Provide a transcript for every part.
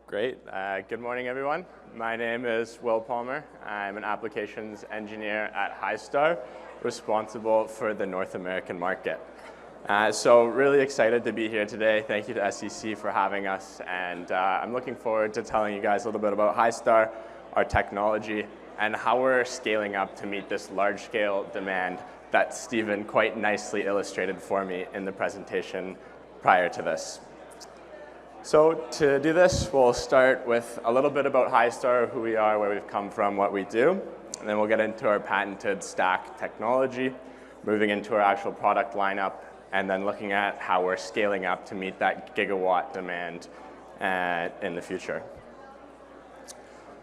Great. Good morning, everyone. My name is Will Palmer. I'm an applications engineer at Hystar, responsible for the North American market. So really excited to be here today. Thank you to SEC for having us. And I'm looking forward to telling you guys a little bit about Hystar, our technology, and how we're scaling up to meet this large-scale demand that Stephen quite nicely illustrated for me in the presentation prior to this. So to do this, we'll start with a little bit about Hystar, who we are, where we've come from, what we do, and then we'll get into our patented stack technology, moving into our actual product lineup, and then looking at how we're scaling up to meet that gigawatt demand in the future.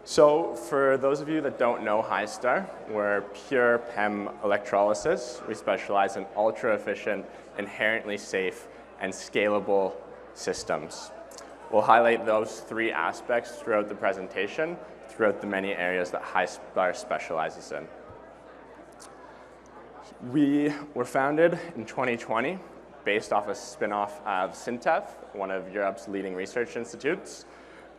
So for those of you that don't know Hystar, we're pure PEM electrolysis. We specialize in ultra-efficient, inherently safe, and scalable systems. We'll highlight those three aspects throughout the presentation, throughout the many areas that Hystar specializes in. We were founded in 2020 based off a spin-off of Syntef, one of Europe's leading research institutes.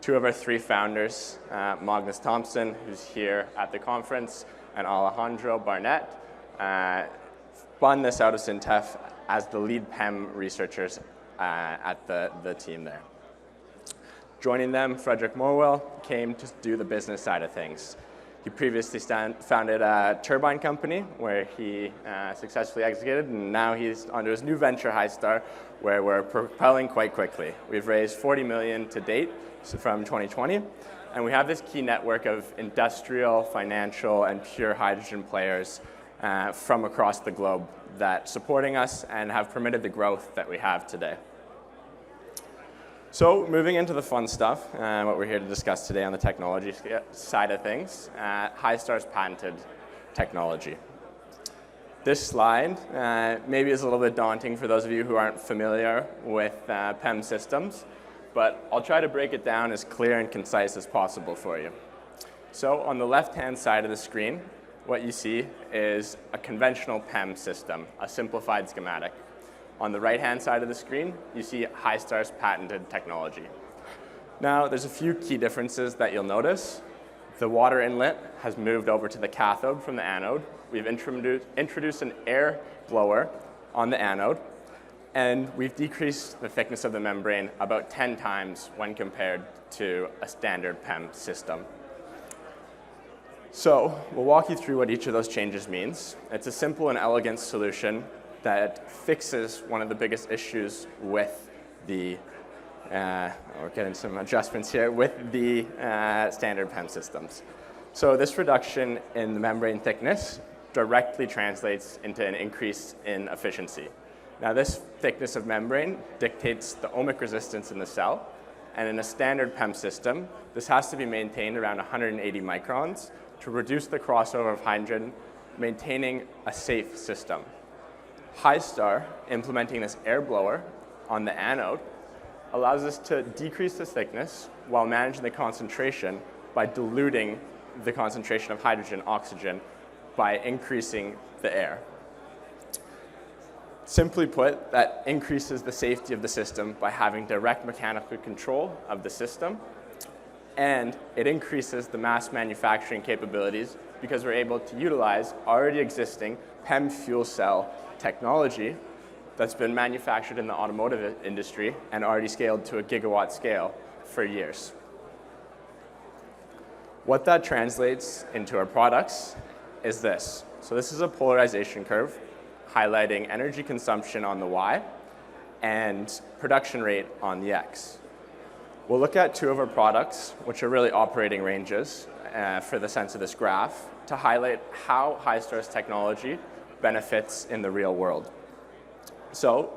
Two of our three founders, Magnus Thompson, who's here at the conference, and Alejandro Barnett, spun this out of Syntef as the lead PEM researchers at the team there. Joining them, Frederick Morwell came to do the business side of things. He previously founded a turbine company where he successfully executed, and now he's under his new venture, Hystar, where we're propelling quite quickly. We've raised $40 million to date from 2020, and we have this key network of industrial, financial, and pure hydrogen players from across the globe that supporting us and have permitted the growth that we have today. So moving into the fun stuff, what we're here to discuss today on the technology side of things, Hystar's patented technology. This slide maybe is a little bit daunting for those of you who aren't familiar with PEM systems, but I'll try to break it down as clear and concise as possible for you. So on the left-hand side of the screen, what you see is a conventional PEM system, a simplified schematic. On the right-hand side of the screen, you see Hystar's patented technology. Now, there's a few key differences that you'll notice. The water inlet has moved over to the cathode from the anode. We've introduced an air blower on the anode, and we've decreased the thickness of the membrane about 10 times when compared to a standard PEM system. So we'll walk you through what each of those changes means. It's a simple and elegant solution that fixes one of the biggest issues with the, we're getting some adjustments here, with the standard PEM systems. So this reduction in the membrane thickness directly translates into an increase in efficiency. Now this thickness of membrane dictates the ohmic resistance in the cell, and in a standard PEM system, this has to be maintained around 180 microns to reduce the crossover of hydrogen, maintaining a safe system. Hystar, implementing this air blower on the anode, allows us to decrease the thickness while managing the concentration by diluting the concentration of hydrogen, oxygen, by increasing the air. Simply put, that increases the safety of the system by having direct mechanical control of the system, and it increases the mass manufacturing capabilities because we're able to utilize already existing PEM fuel cell technology that's been manufactured in the automotive industry and already scaled to a gigawatt scale for years. What that translates into our products is this. So this is a polarization curve highlighting energy consumption on the Y and production rate on the X. We'll look at two of our products, which are really operating ranges for the sense of this graph, to highlight how Hystar's technology benefits in the real world. So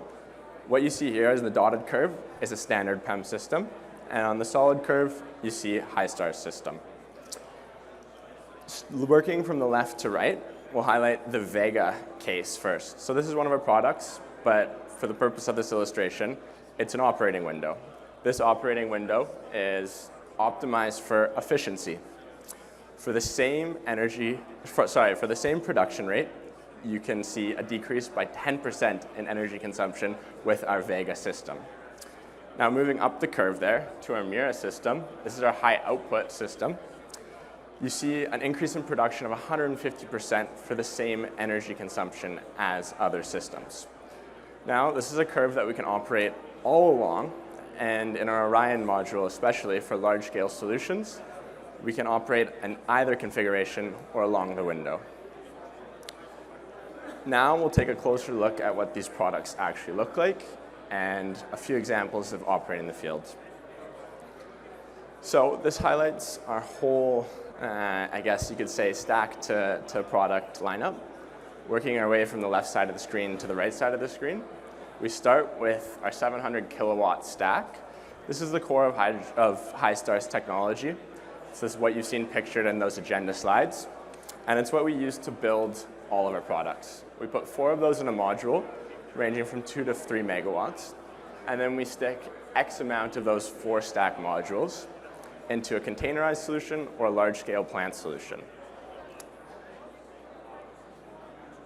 what you see here is the dotted curve is a standard PEM system, and on the solid curve, you see Hystar's system. Working from the left to right, we'll highlight the Vega case first. So this is one of our products, but for the purpose of this illustration, it's an operating window. This operating window is optimized for efficiency. For the same for the same production rate, you can see a decrease by 10% in energy consumption with our Vega system. Now moving up the curve there to our Mira system, this is our high output system. You see an increase in production of 150% for the same energy consumption as other systems. Now, this is a curve that we can operate all along, and in our Orion module, especially for large-scale solutions, we can operate in either configuration or along the window. Now, we'll take a closer look at what these products actually look like and a few examples of operating in the field. So this highlights our whole, I guess you could say, stack to product lineup, working our way from the left side of the screen to the right side of the screen. We start with our 700 kilowatt stack. This is the core of Hystar's technology. This is what you've seen pictured in those agenda slides, and it's what we use to build all of our products. We put 4 of those in a module, ranging from 2 to 3 megawatts, and then we stick X amount of those 4 stack modules into a containerized solution or a large-scale plant solution.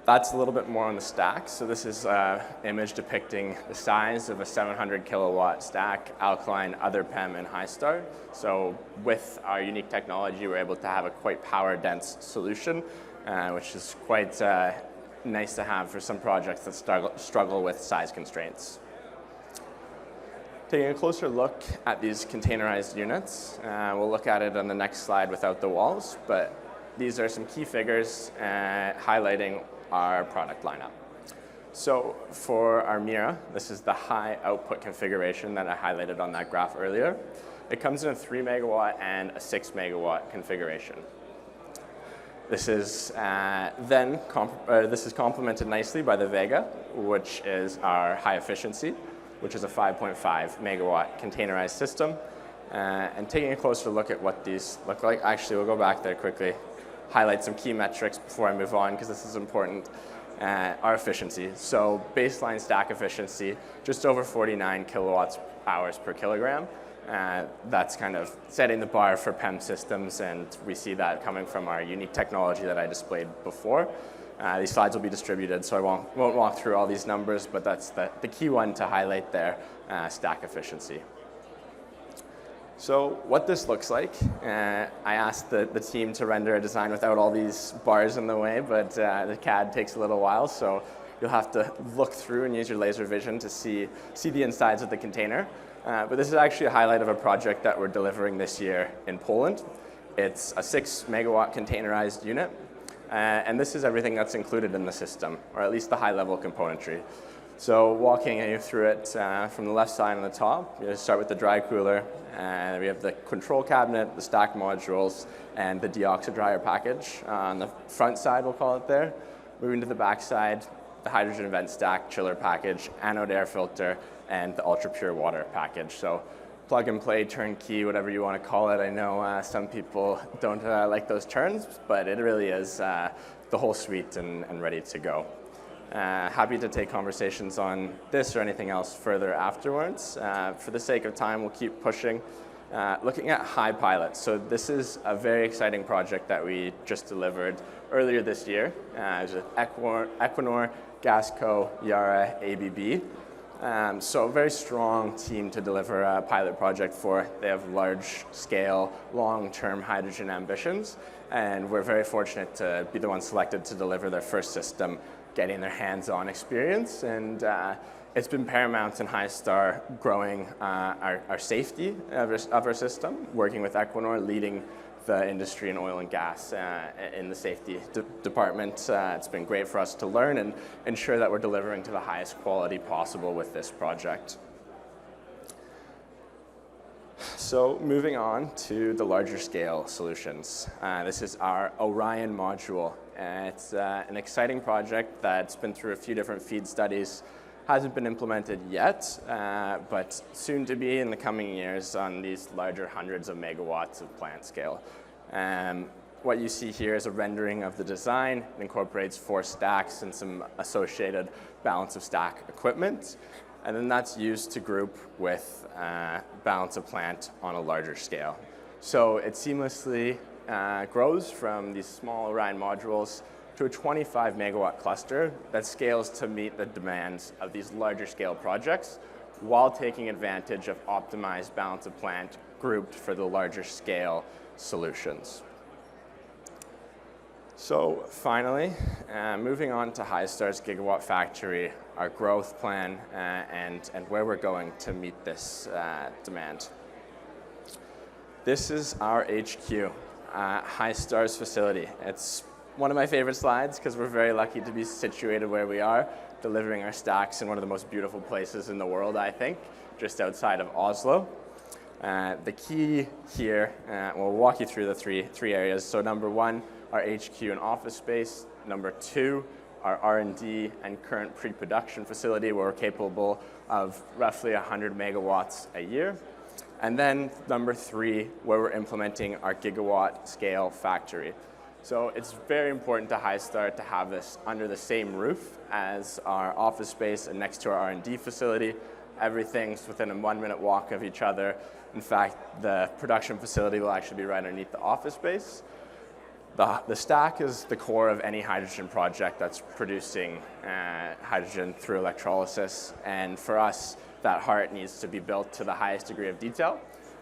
That's a little bit more on the stack. So this is an image depicting the size of a 700 kilowatt stack, alkaline, other PEM, and Hystar. So with our unique technology, we're able to have a quite power-dense solution, which is quite nice to have for some projects that struggle with size constraints. Taking a closer look at these containerized units, we'll look at it on the next slide without the walls, but these are some key figures highlighting our product lineup. So for our Mira, this is the high output configuration that I highlighted on that graph earlier. It comes in a 3 megawatt and a 6 megawatt configuration. This is this is complemented nicely by the Vega, which is our high efficiency, which is a 5.5 megawatt containerized system. And taking a closer look at what these look like, actually we'll go back there quickly, highlight some key metrics before I move on because this is important. Our efficiency. So baseline stack efficiency, just over 49 kilowatts hours per kilogram. That's kind of setting the bar for PEM systems, and we see that coming from our unique technology that I displayed before. These slides will be distributed, so I won't walk through all these numbers, but that's the key one to highlight there, stack efficiency. So what this looks like, I asked the team to render a design without all these bars in the way, but the CAD takes a little while, so you'll have to look through and use your laser vision to see the insides of the container. But this is actually a highlight of a project that we're delivering this year in Poland. It's a 6 megawatt containerized unit, and this is everything that's included in the system, or at least the high level componentry. So walking you through it from the left side on the top, you start with the dry cooler, and we have the control cabinet, the stack modules, and the deoxo dryer package. On the front side, we'll call it there. Moving to the back side, the hydrogen vent stack, chiller package, anode air filter, and the ultra pure water package. So plug and play, turnkey, whatever you want to call it. I know some people don't like those terms, but it really is the whole suite and ready to go. Happy to take conversations on this or anything else further afterwards. For the sake of time, we'll keep pushing. Looking at high pilot. So this is a very exciting project that we just delivered earlier this year. It's with Equinor, Gasco, Yara, ABB. So a very strong team to deliver a pilot project for. They have large-scale, long-term hydrogen ambitions, and we're very fortunate to be the ones selected to deliver their first system, getting their hands-on experience, and it's been paramount in Hystar growing our safety of our system, working with Equinor, leading the industry in oil and gas in the safety department. It's been great for us to learn and ensure that we're delivering to the highest quality possible with this project. So moving on to the larger scale solutions. This is our Orion module. It's an exciting project that's been through a few different feed studies. Hasn't been implemented yet, but soon to be in the coming years on these larger hundreds of megawatts of plant scale. What you see here is a rendering of the design. It incorporates 4 stacks and some associated balance of stack equipment. And then that's used to group with balance of plant on a larger scale. So it seamlessly grows from these small Orion modules to a 25 megawatt cluster that scales to meet the demands of these larger scale projects while taking advantage of optimized balance of plant grouped for the larger scale solutions. So finally, moving on to Hystar's gigawatt factory, our growth plan, and where we're going to meet this demand. This is our HQ, Hystar's facility. It's one of my favorite slides because we're very lucky to be situated where we are, delivering our stacks in one of the most beautiful places in the world, I think, just outside of Oslo. The key here, we'll walk you through the three areas. So number one, our HQ and office space. Number two, our R&D and current pre-production facility where we're capable of roughly 100 megawatts a year. And then number three, where we're implementing our gigawatt scale factory. So it's very important to Hystar to have this under the same roof as our office space and next to our R&D facility. Everything's within a 1-minute walk of each other. In fact, the production facility will actually be right underneath the office space. The stack is the core of any hydrogen project that's producing hydrogen through electrolysis. And for us, that heart needs to be built to the highest degree of detail.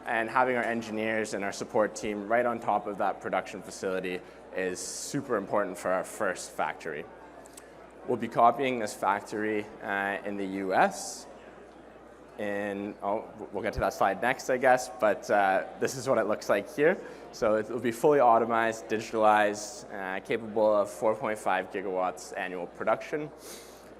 And having our engineers and our support team right on top of that production facility is super important for our first factory. We'll be copying this factory in the US. We'll get to that slide next, I guess, but this is what it looks like here. So it will be fully automated, digitalized, capable of 4.5 gigawatts annual production.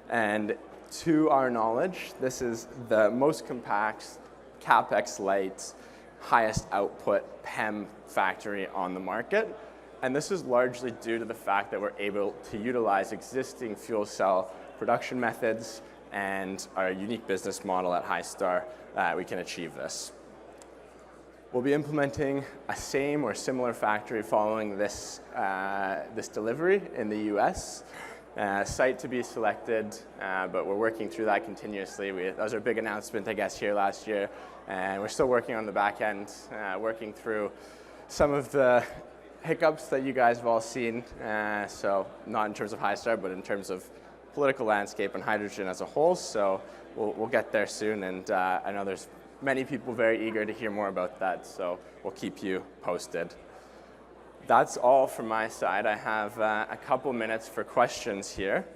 And to our knowledge, this is the most compact, CapEx light, highest output PEM factory on the market. And this is largely due to the fact that we're able to utilize existing fuel cell production methods and our unique business model at Hystar. We can achieve this. We'll be implementing a same or similar factory following this delivery in the US. Site to be selected, but we're working through that continuously. That was our big announcement, I guess, here last year. And we're still working on the back end, working through some of the hiccups that you guys have all seen. So not in terms of Hystar, but in terms of political landscape and hydrogen as a whole. So we'll get there soon. And I know there's many people very eager to hear more about that. So we'll keep you posted. That's all from my side. I have a couple minutes for questions here.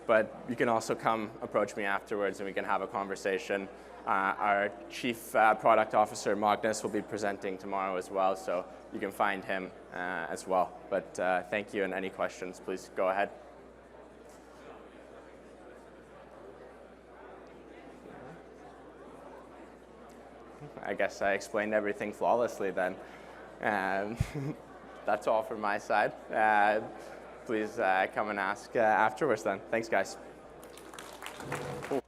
But you can also come approach me afterwards and we can have a conversation. Our Chief Product Officer, Magnus, will be presenting tomorrow as well, so you can find him as well. But thank you, and any questions, please go ahead. I guess I explained everything flawlessly then. That's all from my side. Please come and ask afterwards then. Thanks, guys. Cool.